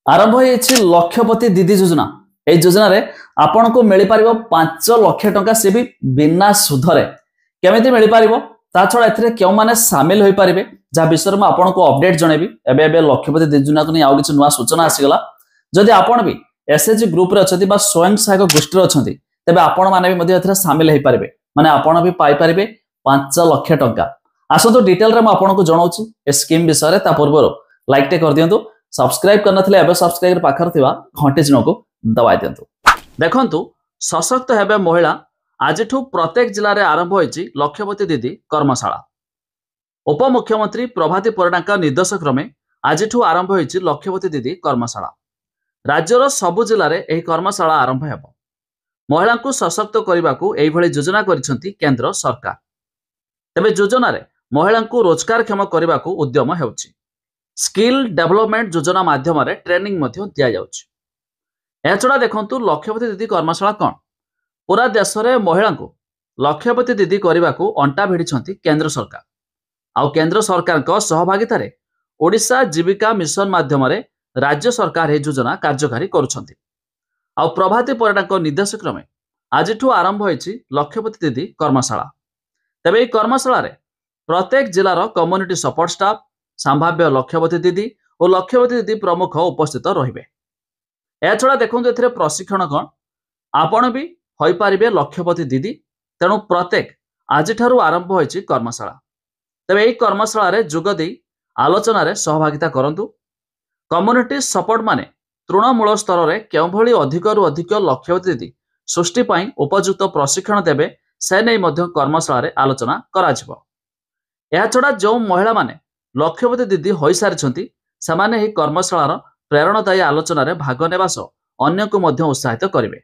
आरंभ होइछि लक्षपति दीदी योजना। ए योजना रे आपन को मिल पारिबो 5 लाख टंका से भी बिना सुधरे केमिति मिल पारिबो ता छडा एथरे केउ माने शामिल होई पारिबे जा विषय में आपन को अपडेट जणेबी। एबे एबे लक्षपति दीदी योजना को नै आउ किछ नुवा सूचना आसीगला। जदि आपन भी एसएचजी ग्रुप रे अछथि बा स्वयं सहायक गोष्ठी रे अछथि तबे आपन माने भी मध्ये एथरे शामिल होई पारिबे, माने आपन भी पाई पारिबे 5 लाख टंका। आसो डिटेल रे म आपन को जणाउछि ए स्कीम विषय रे। ता पूर्व लाइक टे कर दियंतु, सब्सक्राइब करना थिले एबे सब्सक्राइब पाखर थिबा घंटे चिन्ह को दबाई दियंतु। देखंतु सशक्त हेबे महिला आजिठू प्रत्येक जिल्ला रे आरंभ होइछि लक्षपति दीदी कर्मशाला। उपमुख्यमंत्री प्रभाती परिडांका निर्देश क्रमे आजिठू आरंभ होइछि लक्षपति दीदी कर्मशाला। राज्यर सबु जिल्ला रे एही कर्मशाला आरंभ हेबो। महिला को सशक्त करने को एही भली योजना करिसेंति केंद्र सरकार। तबे योजना रे महिला को रोजगारक्षम करने को उद्यम हेउछि। स्किल डेवलपमेंट योजना माध्यम रे ट्रेनिंग मध्य दिया जाउछि। एछडा देखंतु लक्षपति दीदी कर्मशाला कोन पूरा देश रे महिला को लक्षपति दीदी करने को अंटा भिड़िछंती केंद्र सरकार। आउ केंद्र सरकार को सहभागिता रे ओडिशा जीविका मिशन माध्यम रे राज्य सरकार ए योजना कार्यकारी करुछंती। आउ प्रभाती परिडांका निर्देश क्रमे आजिठू आरंभ होइछि लक्षपति दीदी कर्मशाला। तबे ए कर्मशाला रे प्रत्येक जिल्लार कम्युनिटी सपोर्ट स्टाफ, संभाव्य लक्षपति दीदी और लक्षपति दीदी प्रमुख उपस्थित रहिबे। एछडा देखंतु एथिरे प्रशिक्षण कोन आपण भी होई पारिबे लक्षपति दीदी। तेणु प्रत्येक आजिठारु आरंभ होइछि कर्मशाला। तबे एही कर्मशाला रे जोग देई आलोचना रे सहभागिता करंतु। कम्युनिटी सपोर्ट माने तृणमूल स्तर रे केउ भली अधिकरु अधिक लक्षपति दीदी सृष्टि पई उपयुक्त प्रशिक्षण देबे से नै मध्य कर्मशाला रे आलोचना करा जिवो। एहा छडा जो महिला माने लक्षपति दीदी होई सारिछंती समाने एही कर्मशालार प्रेरणादायी आलोचना रे भाग नेबा सह अन्य को मध्य उत्साहित करिवे।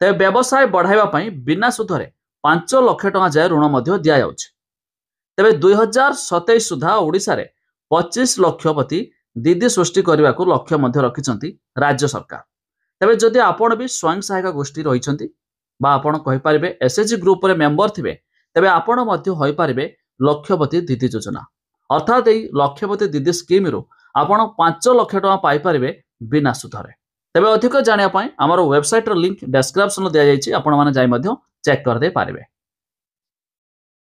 तबे व्यवसाय बढ़ाइबा पई बिना सुधरे 5 लाख टका जाय ऋण मध्य दिया जाउछि। तबे 2027 सुधा ओडिसा रे 25 लक्षपति दीदी सृष्टि करने को लक्ष्य मध्य रखिछंती राज्य सरकार। तबे जदि आपण भी स्वयं सहायक गोष्ठी रहिछंती बा आपण कहि परिबे एसएचजी ग्रुप रे मेंबर थिबे तबे आपण मध्य होई परिबे लक्षपति दीदी योजना। अर्थात एही लक्षपति दीदी स्कीम रु आपण 5 लाख टका पाई परिबे बिना सुधरे। तबे अधिक जानिया पई हमर वेबसाइट रो लिंक डिस्क्रिप्शन दिया जायछि, आपण माने जाई मध्य चेक कर दे पारिबे।